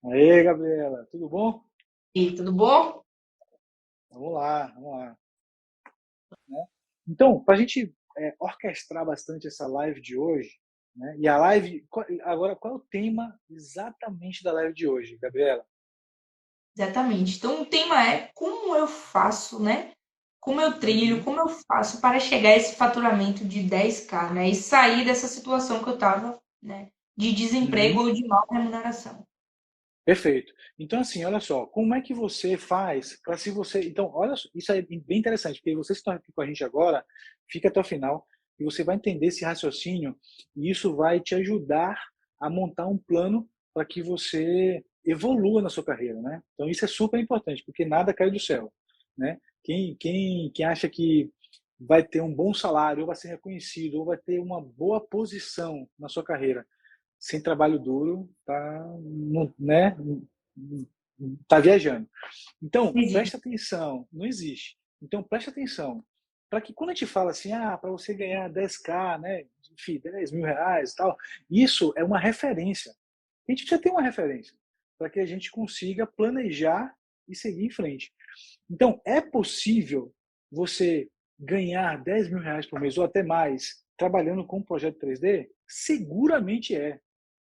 Aí, Gabriela, tudo bom? E tudo bom? Vamos lá, vamos lá, né? Então, para a gente orquestrar bastante essa live de hoje, né? E a live, agora, qual é o tema exatamente da live de hoje, Gabriela? Exatamente. Então, o tema é como eu faço, né? Como eu trilho, Uhum, como eu faço para chegar a esse faturamento de 10K, né? E sair dessa situação que eu estava, né? De desemprego uhum, ou de mal remuneração. perfeito. Então, assim, olha só, como é que você faz para se você. Então, olha só, isso é bem interessante, porque você está aqui com a gente agora, fica até o final, e você vai entender esse raciocínio, e isso vai te ajudar a montar um plano para que você evolua na sua carreira, né? Então, isso é super importante, porque nada cai do céu, né? Quem acha que vai ter um bom salário, ou vai ser reconhecido, ou vai ter uma boa posição na sua carreira, sem trabalho duro, tá, né, tá viajando. Então, Não existe. presta atenção, não existe. Então, presta atenção, para que quando a gente fala assim, para você ganhar 10K, né, enfim, 10 mil reais e tal, isso é uma referência. A gente precisa ter uma referência para que a gente consiga planejar e seguir em frente. Então, é possível você ganhar 10 mil reais por mês ou até mais trabalhando com um projeto 3D? Seguramente é.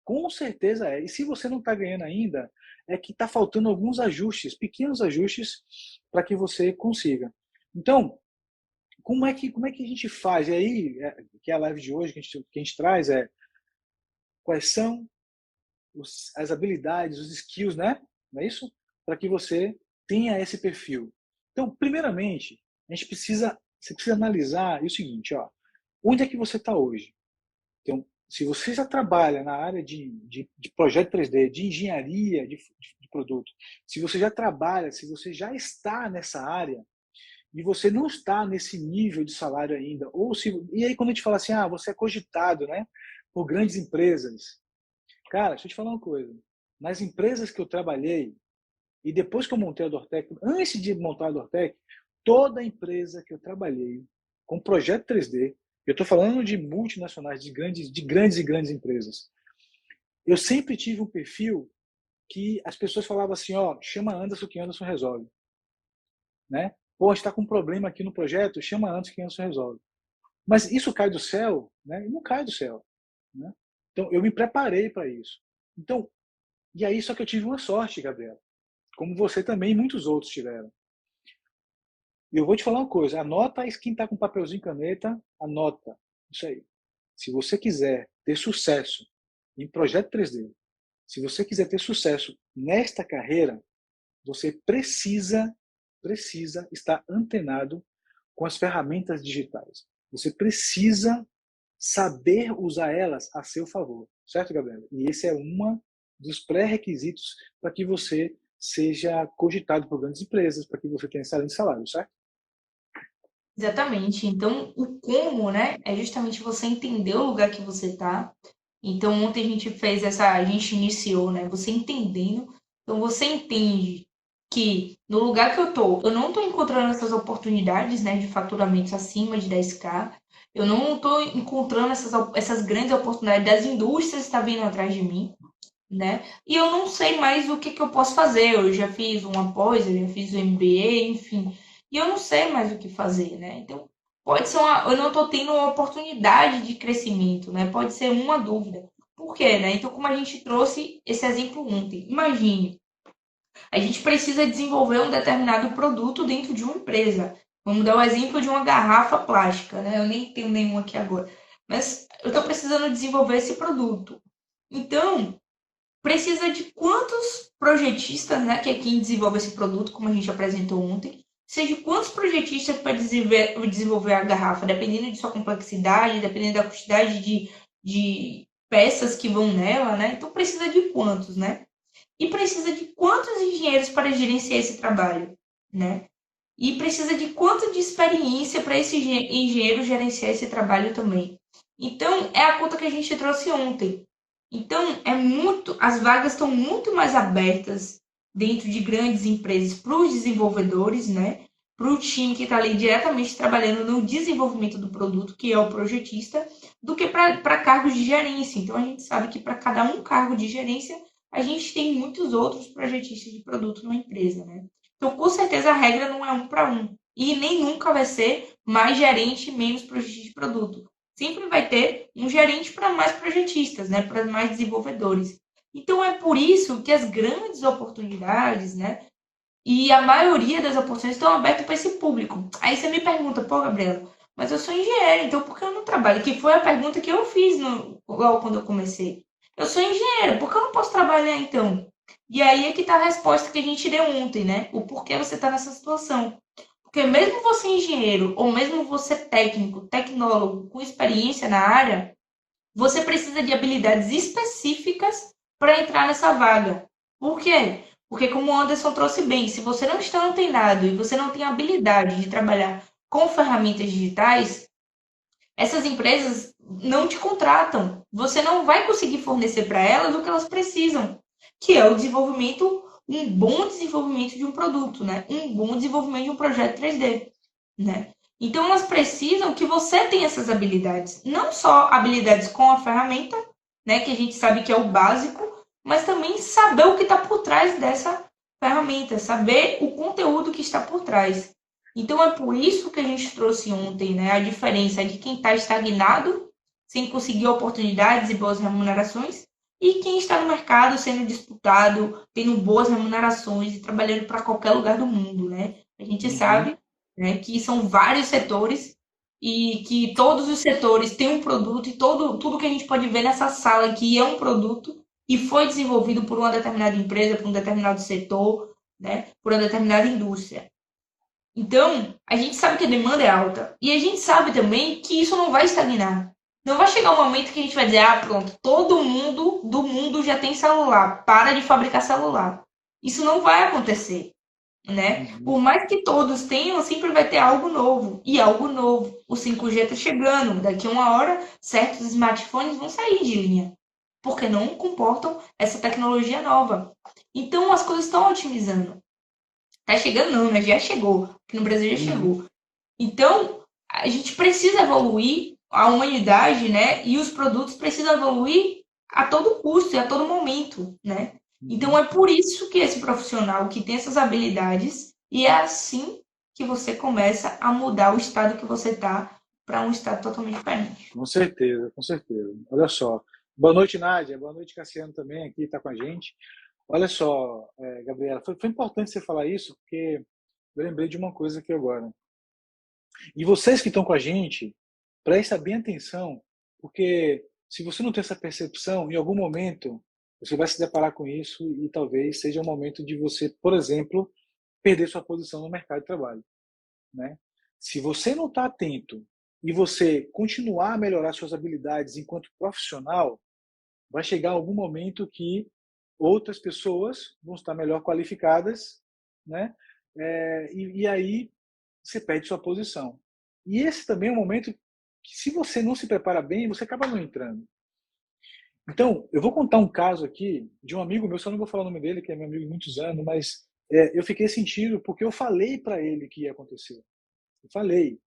Com certeza é. E se você não está ganhando ainda, é que está faltando alguns ajustes, pequenos ajustes, para que você consiga. Então, como é que a gente faz? E aí, que é a live de hoje que a gente traz é quais são as habilidades, os skills, né? Não é isso? Para que você tenha esse perfil. Então, primeiramente, você precisa analisar o seguinte, ó, onde é que você está hoje? Então, se você já trabalha na área de projeto 3D, de engenharia de produto, se você já trabalha, se você já está nessa área e você não está nesse nível de salário ainda, ou se, e aí quando a gente fala assim, você é cogitado, né, por grandes empresas, cara, deixa eu te falar uma coisa, nas empresas que eu trabalhei e depois que eu montei a Dortec, antes de montar a Dortec, toda empresa que eu trabalhei com projeto 3D, eu estou falando de multinacionais, de grandes e grandes empresas. Eu sempre tive um perfil que as pessoas falavam assim, chama Anderson que Anderson resolve, né? Pô, a gente está com um problema aqui no projeto, chama Anderson que Anderson resolve. Mas isso cai do céu, né? E não cai do céu, né? Então eu me preparei para isso. Então, e aí só que eu tive uma sorte, Gabriel, como você também e muitos outros tiveram. E eu vou te falar uma coisa, anota quem está com papelzinho e caneta, anota isso aí. Se você quiser ter sucesso em projeto 3D, se você quiser ter sucesso nesta carreira, você precisa estar antenado com as ferramentas digitais. Você precisa saber usar elas a seu favor, certo, Gabriela? E esse é um dos pré-requisitos para que você seja cogitado por grandes empresas, para que você tenha excelente salário, certo? Exatamente. Então, o como, né? É justamente você entender o lugar que você está. Então, ontem a gente fez a gente iniciou, né? Você entendendo. Então, você entende que no lugar que eu tô, eu não tô encontrando essas oportunidades, né, de faturamentos acima de 10K. Eu não tô encontrando essas grandes oportunidades das indústrias que estão vindo atrás de mim, né? E eu não sei mais o que que eu posso fazer. Eu já fiz uma pós, eu já fiz o MBA, enfim. E eu não sei mais o que fazer, né? Então, pode ser eu não estou tendo uma oportunidade de crescimento, né? Pode ser uma dúvida. Por quê, né? Então, como a gente trouxe esse exemplo ontem, imagine, a gente precisa desenvolver um determinado produto dentro de uma empresa. Vamos dar o exemplo de uma garrafa plástica, né? Eu nem tenho nenhuma aqui agora. Mas eu estou precisando desenvolver esse produto. Então, precisa de quantos projetistas, né, que é quem desenvolve esse produto, como a gente apresentou ontem, seja quantos projetistas para desenvolver a garrafa, dependendo de sua complexidade, dependendo da quantidade de peças que vão nela, né? Então precisa de quantos, né? E precisa de quantos engenheiros para gerenciar esse trabalho, né? E precisa de quanto de experiência para esse engenheiro gerenciar esse trabalho também. Então, é a conta que a gente trouxe ontem. Então, as vagas estão muito mais abertas dentro de grandes empresas para os desenvolvedores, né? Para o time que está ali diretamente trabalhando no desenvolvimento do produto, que é o projetista, do que para cargos de gerência. Então, a gente sabe que para cada um cargo de gerência a gente tem muitos outros projetistas de produto na empresa, né? Então, com certeza, a regra não é um para um. E nem nunca vai ser mais gerente, menos projetista de produto. Sempre vai ter um gerente para mais projetistas, né? Para mais desenvolvedores. Então, é por isso que as grandes oportunidades, né? E a maioria das oportunidades estão abertas para esse público. Aí você me pergunta, pô, Gabriela, mas eu sou engenheiro, então por que eu não trabalho? Que foi a pergunta que eu fiz logo quando eu comecei. Eu sou engenheiro, por que eu não posso trabalhar então? E aí é que está a resposta que a gente deu ontem, né? O porquê você está nessa situação. Porque mesmo você engenheiro, ou mesmo você técnico, tecnólogo, com experiência na área, você precisa de habilidades específicas para entrar nessa vaga. Por quê? Porque, como o Anderson trouxe bem, se você não está antenado e você não tem habilidade de trabalhar com ferramentas digitais, essas empresas não te contratam. Você não vai conseguir fornecer para elas o que elas precisam, que é o desenvolvimento, um bom desenvolvimento de um produto, né? Um bom desenvolvimento de um projeto 3D, né? Então elas precisam que você tenha essas habilidades, não só habilidades com a ferramenta, né, que a gente sabe que é o básico, mas também saber o que está por trás dessa ferramenta, saber o conteúdo que está por trás. Então é por isso que a gente trouxe ontem, né, a diferença de quem está estagnado, sem conseguir oportunidades e boas remunerações, e quem está no mercado sendo disputado, tendo boas remunerações e trabalhando para qualquer lugar do mundo, né? A gente Uhum. sabe, né, que são vários setores e que todos os setores têm um produto e tudo que a gente pode ver nessa sala aqui é um produto e foi desenvolvido por uma determinada empresa, por um determinado setor, né, por uma determinada indústria. Então, a gente sabe que a demanda é alta. E a gente sabe também que isso não vai estagnar. Não vai chegar um momento que a gente vai dizer, ah, pronto, todo mundo do mundo já tem celular, para de fabricar celular. Isso não vai acontecer, né? Uhum. Por mais que todos tenham, sempre vai ter algo novo. E algo novo. O 5G está chegando. Daqui a uma hora, certos smartphones vão sair de linha. Porque não comportam essa tecnologia nova. Então, as coisas estão otimizando. Tá chegando não, né? Já chegou. Aqui no Brasil já Uhum. chegou. Então, a gente precisa evoluir, a humanidade, né? E os produtos precisam evoluir a todo custo e a todo momento, né? Então, Uhum. é por isso que esse profissional que tem essas habilidades, e é assim que você começa a mudar o estado que você está para um estado totalmente diferente. Com certeza, com certeza. Olha só. Boa noite, Nádia. Boa noite, Cassiano também aqui está com a gente. Olha só, Gabriela, foi importante você falar isso, porque eu lembrei de uma coisa aqui agora. E vocês que estão com a gente, prestem bem atenção, porque se você não tem essa percepção, em algum momento você vai se deparar com isso e talvez seja o momento de você, por exemplo, perder sua posição no mercado de trabalho, né? Se você não está atento e você continuar a melhorar suas habilidades enquanto profissional, vai chegar algum momento que outras pessoas vão estar melhor qualificadas, né? E aí você perde sua posição. E esse também é um momento que, se você não se prepara bem, você acaba não entrando. Então, eu vou contar um caso aqui de um amigo meu, só não vou falar o nome dele, que é meu amigo há muitos anos, mas eu fiquei sentido porque eu falei para ele que ia acontecer. Eu falei.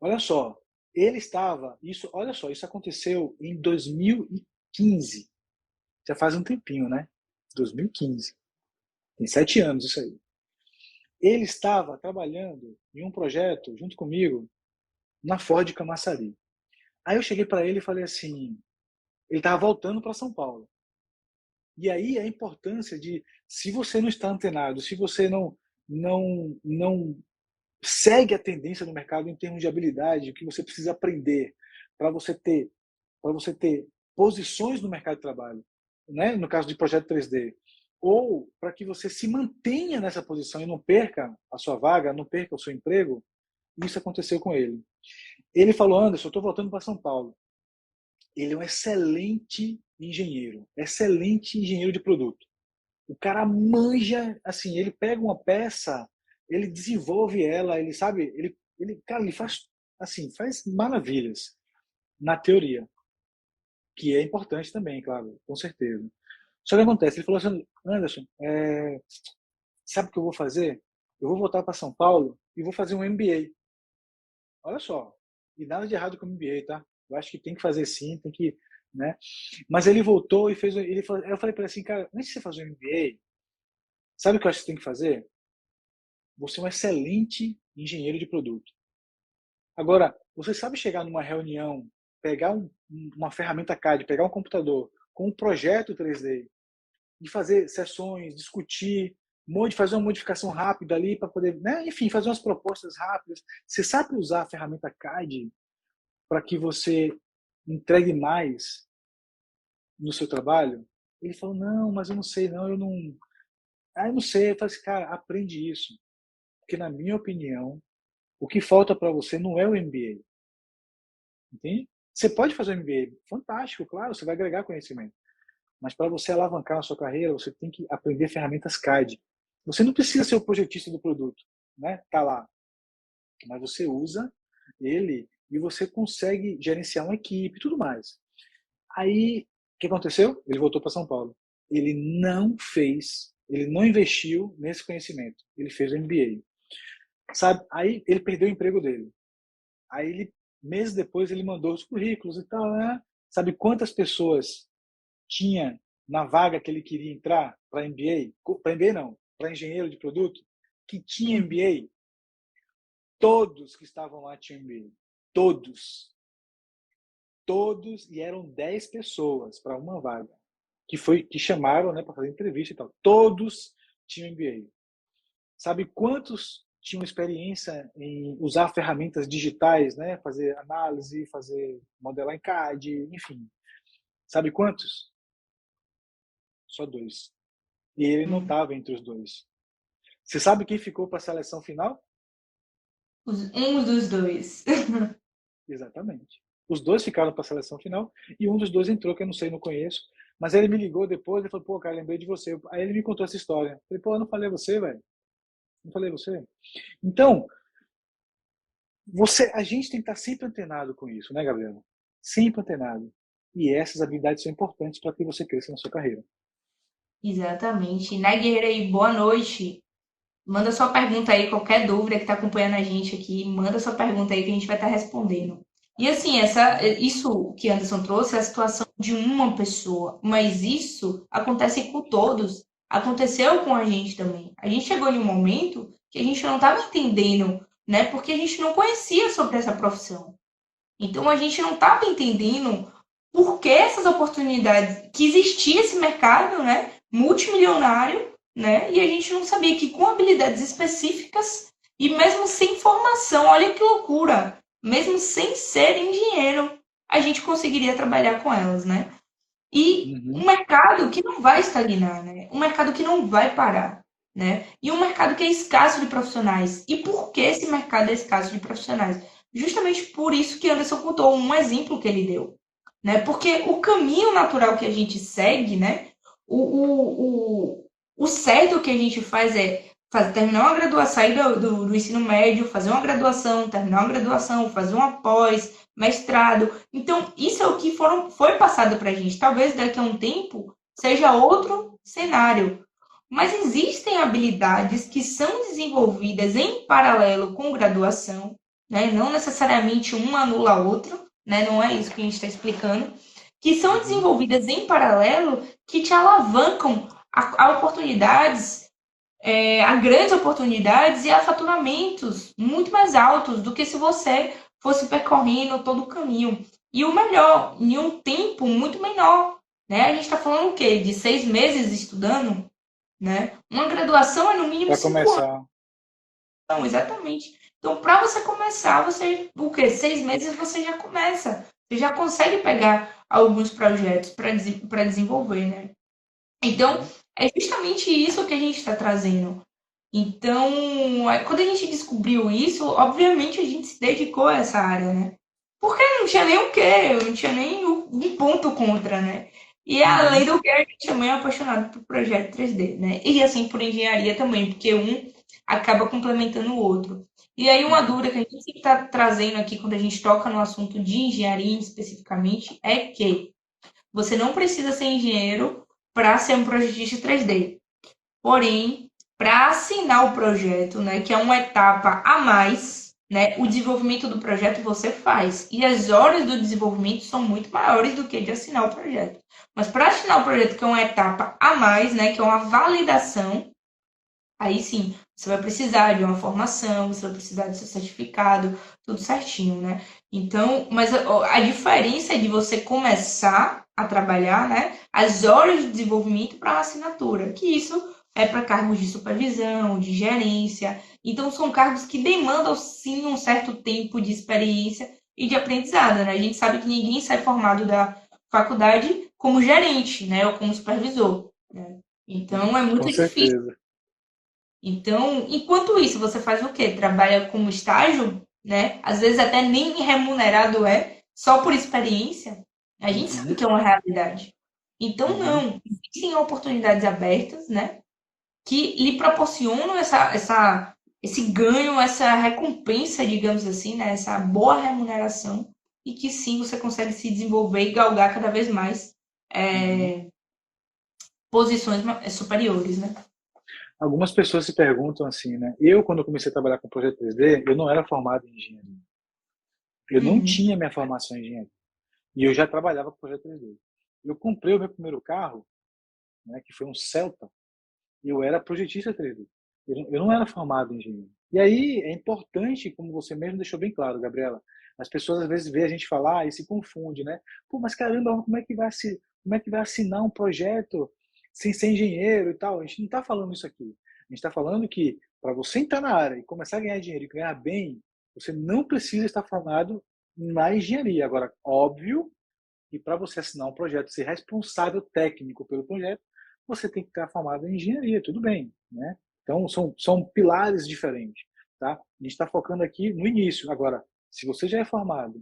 Olha só, ele estava, olha só, isso aconteceu em 2015. Já faz um tempinho, né? 2015. Tem 7 anos isso aí. Ele estava trabalhando em um projeto junto comigo na Ford Camaçari. Aí eu cheguei para ele e falei assim, ele estava voltando para São Paulo. E aí a importância de, se você não está antenado, se você não segue a tendência do mercado em termos de habilidade, o que você precisa aprender para você ter posições no mercado de trabalho, né? No caso de projeto 3D, ou para que você se mantenha nessa posição e não perca a sua vaga, não perca o seu emprego. Isso aconteceu com ele. Ele falou: Anderson, eu estou voltando para São Paulo. Ele é um excelente engenheiro de produto. O cara manja, assim, ele pega uma peça, ele desenvolve ela, ele sabe, cara, ele faz, assim, faz maravilhas na teoria, que é importante também, claro, com certeza. Só que acontece, ele falou assim, Anderson, sabe o que eu vou fazer? Eu vou voltar para São Paulo e vou fazer um MBA. Olha só, e nada de errado com o MBA, tá? Eu acho que tem que fazer sim, tem que né? Mas ele voltou e fez, eu falei para ele assim, cara, antes de você fazer um MBA, sabe o que eu acho que você tem que fazer? Você é um excelente engenheiro de produto. Agora, você sabe chegar numa reunião, pegar uma ferramenta CAD, pegar um computador com um projeto 3D e fazer sessões, discutir, fazer uma modificação rápida ali para poder, né? Enfim, fazer umas propostas rápidas. Você sabe usar a ferramenta CAD para que você entregue mais no seu trabalho? Ele falou, não, mas eu não sei, não, eu não... Ah, eu não sei. Eu falei assim, cara, aprende isso. Porque, na minha opinião, o que falta para você não é o MBA. Entende? Você pode fazer um MBA, fantástico, claro, você vai agregar conhecimento. Mas para você alavancar na sua carreira, você tem que aprender ferramentas CAD. Você não precisa ser o projetista do produto, né? Tá lá. Mas você usa ele e você consegue gerenciar uma equipe e tudo mais. Aí, o que aconteceu? Ele voltou para São Paulo. Ele não investiu nesse conhecimento. Ele fez o MBA. Sabe? Aí ele perdeu o emprego dele. Aí meses depois ele mandou os currículos e tal, né? Sabe quantas pessoas tinha na vaga que ele queria entrar para MBA? Para MBA não, para engenheiro de produto, que tinha MBA? Todos que estavam lá tinham MBA. Todos. Todos, e eram 10 pessoas para uma vaga. Que chamaram, né, para fazer entrevista e tal. Todos tinham MBA. Sabe quantos tinham experiência em usar ferramentas digitais, né, fazer análise, fazer modelar em CAD, enfim. Sabe quantos? Só 2. E ele não estava entre os 2. Você sabe quem ficou para a seleção final? Um dos dois. Exatamente. Os 2 ficaram para a seleção final e um dos 2 entrou, que eu não sei, não conheço. Mas ele me ligou depois e falou, pô, cara, lembrei de você. Aí ele me contou essa história. Eu falei, pô, eu não falei você, velho. Não falei você. Então, a gente tem que estar sempre antenado com isso, né, Gabriel? Sempre antenado. E essas habilidades são importantes para que você cresça na sua carreira. Exatamente. Né, guerreira aí, boa noite. Manda sua pergunta aí, qualquer dúvida que está acompanhando a gente aqui, manda sua pergunta aí que a gente vai estar respondendo. E assim, isso que Anderson trouxe é a situação de uma pessoa, mas isso acontece com todos. Aconteceu com a gente também. A gente chegou em um momento que a gente não estava entendendo, né? Porque a gente não conhecia sobre essa profissão. Então a gente não estava entendendo por que essas oportunidades, que existia esse mercado, né? Multimilionário, né? E a gente não sabia que com habilidades específicas e mesmo sem formação, olha que loucura, mesmo sem ser engenheiro, a gente conseguiria trabalhar com elas, né? E um mercado que não vai estagnar, né? Um mercado que não vai parar, né? E um mercado que é escasso de profissionais. E por que esse mercado é escasso de profissionais? Justamente por isso que Anderson contou um exemplo que ele deu, né? Porque o caminho natural que a gente segue, né? O certo que a gente faz é terminar uma graduação, sair do ensino médio, fazer uma graduação, terminar uma graduação, fazer uma pós, mestrado. Então, isso é o que foi passado para a gente. Talvez daqui a um tempo seja outro cenário. Mas existem habilidades que são desenvolvidas em paralelo com graduação, né? Não necessariamente uma anula a outra, né? Não é isso que a gente está explicando, que são desenvolvidas em paralelo que te alavancam a oportunidades, a grandes oportunidades e a faturamentos muito mais altos do que se você fosse percorrendo todo o caminho. E o melhor, em um tempo muito menor. Né? A gente está falando o quê? De 6 meses estudando? Né? Uma graduação é no mínimo 5 anos. Não, exatamente. Então, para você começar, o quê? 6 meses você já começa. Você já consegue pegar alguns projetos para desenvolver, né? Então, é justamente isso que a gente está trazendo. Então, quando a gente descobriu isso, obviamente a gente se dedicou a essa área, né? Porque não tinha nem o quê, não tinha nem um ponto contra, né? E além do que, a gente também é apaixonado por projeto 3D, né? E assim, por engenharia também, porque um acaba complementando o outro. E aí, uma dúvida que a gente está trazendo aqui quando a gente toca no assunto de engenharia especificamente é que você não precisa ser engenheiro para ser um projetista 3D. Porém, para assinar o projeto, né, que é uma etapa a mais, né? O desenvolvimento do projeto você faz. E as horas do desenvolvimento são muito maiores do que de assinar o projeto. Mas para assinar o projeto, que é uma etapa a mais, né? Que é uma validação, aí sim, você vai precisar de uma formação, você vai precisar do seu certificado, tudo certinho, né? Então, mas a diferença é de você começar a trabalhar, né? As horas de desenvolvimento para a assinatura, que isso é para cargos de supervisão, de gerência. Então, são cargos que demandam, sim, um certo tempo de experiência e de aprendizado, né? A gente sabe que ninguém sai formado da faculdade como gerente, né? Ou como supervisor, né? Então, é Com muito difícil. certeza. Então, enquanto isso, você faz o quê? Trabalha como estágio, né? Às vezes até nem remunerado é, só por experiência. A gente sabe Uhum, que é uma realidade. Então, uhum. não. Existem oportunidades abertas, né? Que lhe proporcionam esse ganho, essa recompensa, digamos assim, né? Essa boa remuneração. E que sim, você consegue se desenvolver e galgar cada vez mais Uhum. posições superiores, né? Algumas pessoas se perguntam assim, né? Eu, quando comecei a trabalhar com projeto 3D, eu não era formado em engenharia. Eu não Uhum. tinha minha formação em engenharia. E eu já trabalhava com projeto 3D. Eu comprei o meu primeiro carro, né, que foi um Celta, e eu era projetista 3D. Eu não era formado em engenharia. E aí é importante, como você mesmo deixou bem claro, Gabriela, as pessoas às vezes veem a gente falar e se confunde, né? Pô, mas caramba, como é que vai assinar um projeto sem ser engenheiro e tal? A gente não está falando isso aqui. A gente está falando que para você entrar na área e começar a ganhar dinheiro e ganhar bem, você não precisa estar formado na engenharia. Agora, óbvio que para você assinar um projeto, ser responsável técnico pelo projeto, você tem que estar formado em engenharia, tudo bem, né? Então, são pilares diferentes, tá? A gente está focando aqui no início. Agora, se você já é formado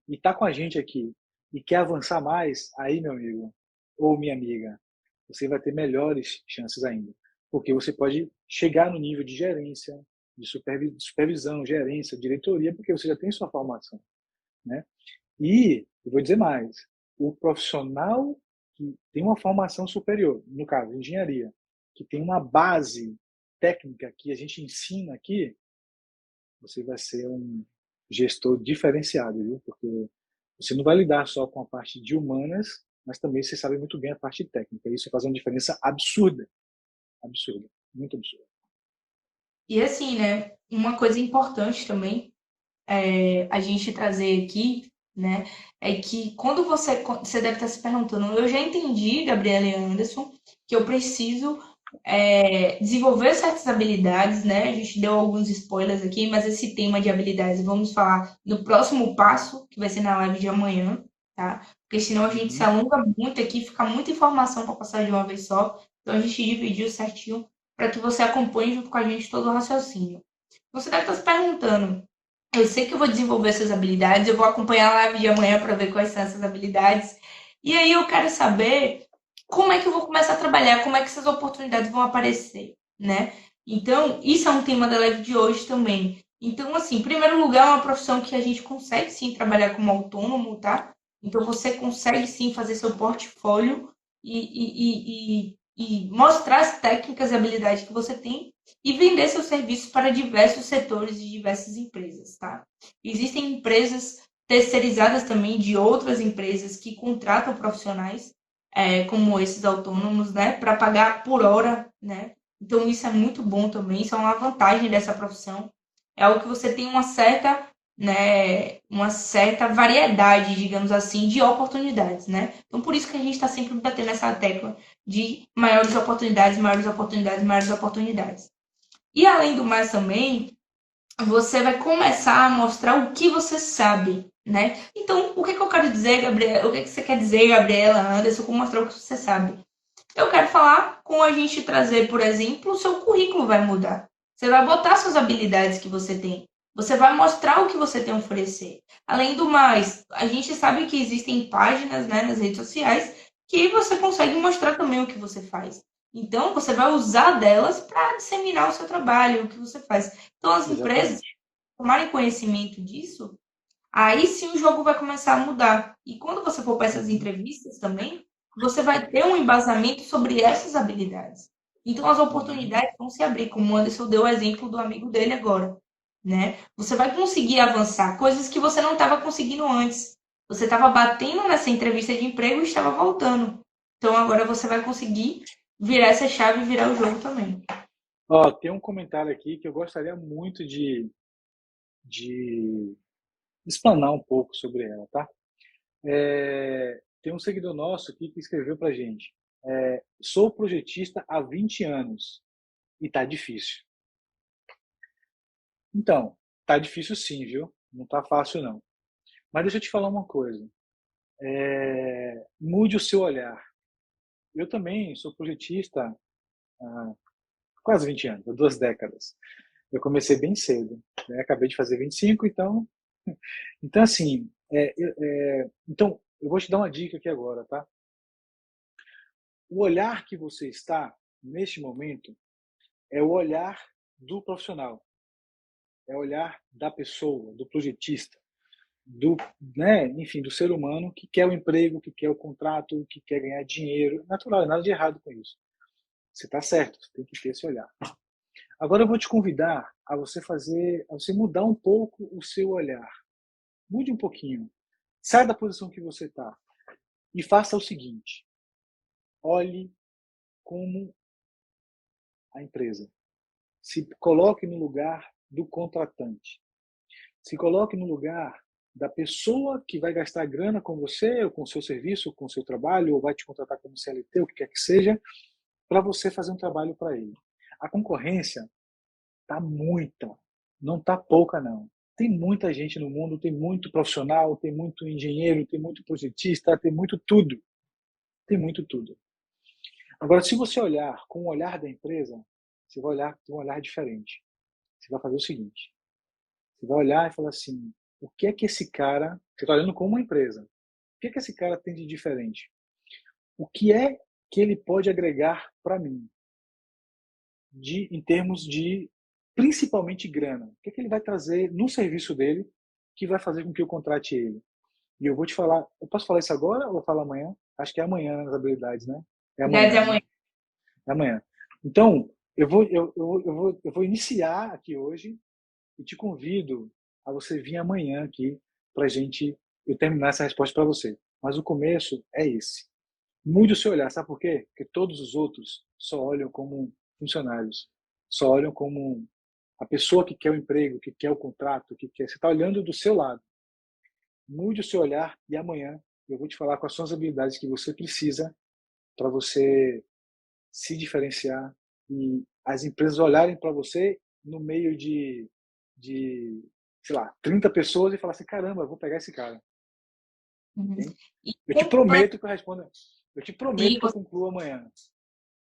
e está com a gente aqui e quer avançar mais, aí, meu amigo ou minha amiga, você vai ter melhores chances ainda. Porque você pode chegar no nível de gerência, de supervisão, gerência, diretoria, porque você já tem sua formação, né? E, eu vou dizer mais, o profissional que tem uma formação superior, no caso, engenharia, que tem uma base técnica que a gente ensina aqui, você vai ser um gestor diferenciado, viu? Porque você não vai lidar só com a parte de humanas, mas também você sabe muito bem a parte técnica. Isso faz uma diferença absurda, absurda, muito absurda. E assim, né? Uma coisa importante também a gente trazer aqui, né? É que quando você deve estar se perguntando, eu já entendi, Gabriela e Anderson, que eu preciso desenvolver certas habilidades, né? A gente deu alguns spoilers aqui, mas esse tema de habilidades vamos falar no próximo passo, que vai ser na live de amanhã, tá? Porque senão a gente se Uhum. alonga muito aqui, fica muita informação para passar de uma vez só. Então a gente dividiu certinho para que você acompanhe junto com a gente todo o raciocínio. Você deve estar se perguntando, eu sei que eu vou desenvolver essas habilidades, eu vou acompanhar a live de amanhã para ver quais são essas habilidades. E aí eu quero saber como é que eu vou começar a trabalhar, como é que essas oportunidades vão aparecer, né? Então, isso é um tema da live de hoje também. Então, assim, em primeiro lugar, é uma profissão que a gente consegue sim trabalhar como autônomo, tá? Então, você consegue sim fazer seu portfólio e mostrar as técnicas e habilidades que você tem e vender seus serviços para diversos setores e diversas empresas, tá? Existem empresas terceirizadas também de outras empresas que contratam profissionais como esses autônomos, né, para pagar por hora, né? Então isso é muito bom também, isso é uma vantagem dessa profissão. É algo que você tem uma certa variedade, digamos assim, de oportunidades, né? Então por isso que a gente está sempre batendo essa tecla de maiores oportunidades, maiores oportunidades, maiores oportunidades. E além do mais também, você vai começar a mostrar o que você sabe, né? Então, o que eu quero dizer, Gabriela? O que você quer dizer, Gabriela, Anderson, com mostrar o que você sabe? Eu quero falar com a gente trazer, por exemplo, o seu currículo vai mudar. Você vai botar suas habilidades que você tem. Você vai mostrar o que você tem a oferecer. Além do mais, a gente sabe que existem páginas, né, nas redes sociais que você consegue mostrar também o que você faz. Então, você vai usar delas para disseminar o seu trabalho, o que você faz. Então, as empresas Exatamente. tomarem conhecimento disso, aí sim o jogo vai começar a mudar. E quando você for para essas Uhum. entrevistas também, você vai ter um embasamento sobre essas habilidades. Então as Uhum. oportunidades vão se abrir, como o Anderson deu o exemplo do amigo dele agora. né? Você vai conseguir avançar, coisas que você não estava conseguindo antes. Você estava batendo nessa entrevista de emprego e estava voltando. Então agora você vai conseguir virar essa chave e virar o jogo também. Ó, tem um comentário aqui que eu gostaria muito de explanar um pouco sobre ela, tá? Tem um seguidor nosso aqui que escreveu pra gente. Sou projetista há 20 anos e tá difícil. Então, tá difícil sim, viu? Não tá fácil não. Mas deixa eu te falar uma coisa. Mude o seu olhar. Eu também sou projetista há quase 20 anos, há 2 décadas. Eu comecei bem cedo, né? Acabei de fazer 25, então assim, então eu vou te dar uma dica aqui agora, tá? O olhar que você está neste momento é o olhar do profissional, é o olhar da pessoa, do projetista, né, enfim, do ser humano que quer o emprego, que quer o contrato, que quer ganhar dinheiro. Natural, nada de errado com isso. Você está certo, você tem que ter esse olhar. Agora eu vou te convidar a você mudar um pouco o seu olhar. Mude um pouquinho. Sai da posição que você está e faça o seguinte: olhe como a empresa. Se coloque no lugar do contratante. Se coloque no lugar da pessoa que vai gastar grana com você, ou com o seu serviço, ou com o seu trabalho, ou vai te contratar como CLT, o que quer que seja, para você fazer um trabalho para ele. A concorrência tá muita, não tá pouca não. Tem muita gente no mundo, tem muito profissional, tem muito engenheiro, tem muito projetista, tem muito tudo. Tem muito tudo. Agora, se você olhar com o olhar da empresa, você vai olhar com um olhar diferente. Você vai fazer o seguinte: você vai olhar e falar assim, o que é que esse cara, você está olhando como uma empresa, o que é que esse cara tem de diferente? O que é que ele pode agregar para mim? Em termos de, principalmente, grana. O que é que ele vai trazer no serviço dele que vai fazer com que eu contrate ele? E eu vou te falar, eu posso falar isso agora ou falar amanhã? Acho que é amanhã nas habilidades, né? É Já dizer amanhã, né? amanhã. É amanhã. Então, eu vou iniciar aqui hoje e te convido a você vir amanhã aqui para eu terminar essa resposta para você. Mas o começo é esse. Mude o seu olhar, sabe por quê? Porque todos os outros só olham como funcionários, só olham como a pessoa que quer o emprego, que quer o contrato, que quer. Você está olhando do seu lado. Mude o seu olhar e amanhã eu vou te falar quais são as habilidades que você precisa para você se diferenciar e as empresas olharem para você no meio de, sei lá, 30 pessoas e falar assim, caramba, eu vou pegar esse cara. Uhum. Hein? E, Eu te prometo que eu respondo, eu te prometo e que eu concluo amanhã.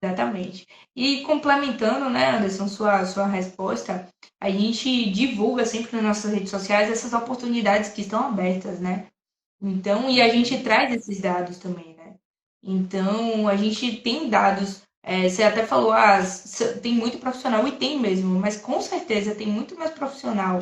Exatamente. E complementando, né, Anderson, sua resposta, a gente divulga sempre nas nossas redes sociais essas oportunidades que estão abertas, né? Então, e a gente traz esses dados também, né? Então, a gente tem dados, você até falou, tem muito profissional, e tem mesmo, mas com certeza tem muito mais profissional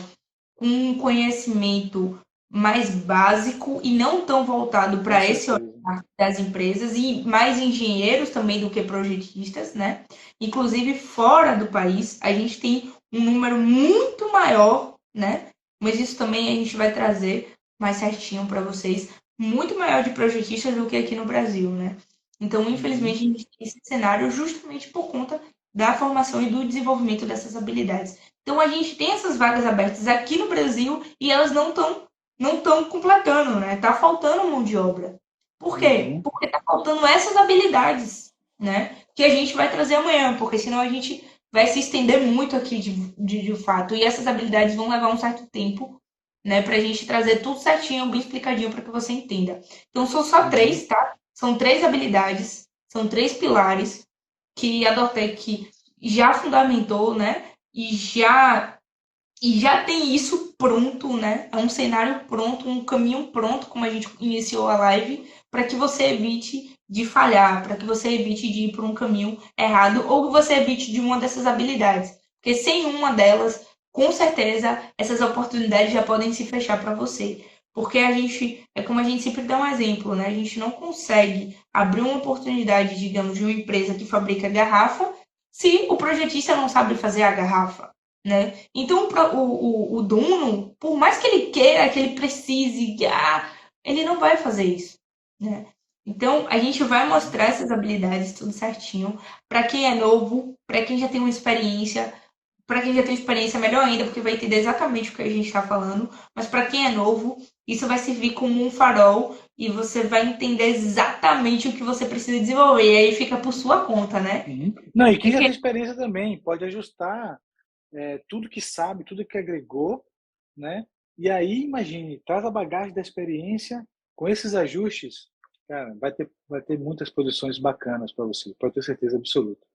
com um conhecimento mais básico e não tão voltado Com para esse olhar certeza. das empresas e mais engenheiros também do que projetistas, né? Inclusive fora do país, a gente tem um número muito maior, né? Mas isso também a gente vai trazer mais certinho para vocês, muito maior de projetistas do que aqui no Brasil, né? Então, infelizmente, Uhum. a gente tem esse cenário justamente por conta da formação e do desenvolvimento dessas habilidades. Então a gente tem essas vagas abertas aqui no Brasil e elas não estão completando, né? Tá faltando mão de obra. Por quê? Uhum. Porque tá faltando essas habilidades, né? Que a gente vai trazer amanhã, porque senão a gente vai se estender muito aqui de fato. E essas habilidades vão levar um certo tempo, né? Pra gente trazer tudo certinho, bem explicadinho para que você entenda. Então são só Uhum. três, tá? São três habilidades, são três pilares que a Dortec já fundamentou, né? E já tem isso pronto, né? É um cenário pronto, um caminho pronto, como a gente iniciou a live, para que você evite de falhar, para que você evite de ir por um caminho errado ou que você evite de uma dessas habilidades. Porque sem uma delas, com certeza, essas oportunidades já podem se fechar para você. Porque é como a gente sempre dá um exemplo, né? A gente não consegue abrir uma oportunidade, digamos, de uma empresa que fabrica garrafa se o projetista não sabe fazer a garrafa, né? Então, o dono, por mais que ele queira, que ele precise, ele não vai fazer isso, né? Então, a gente vai mostrar essas habilidades tudo certinho para quem é novo, para quem já tem uma experiência, para quem já tem experiência melhor ainda, porque vai entender exatamente o que a gente está falando, mas para quem é novo, isso vai servir como um farol e você vai entender exatamente o que você precisa desenvolver. E aí fica por sua conta, né? Uhum. Não, e quem já Porque tem experiência também pode ajustar tudo que sabe, tudo que agregou, né? E aí, imagine, traz a bagagem da experiência com esses ajustes, cara, vai ter muitas posições bacanas para você, pode ter certeza absoluta.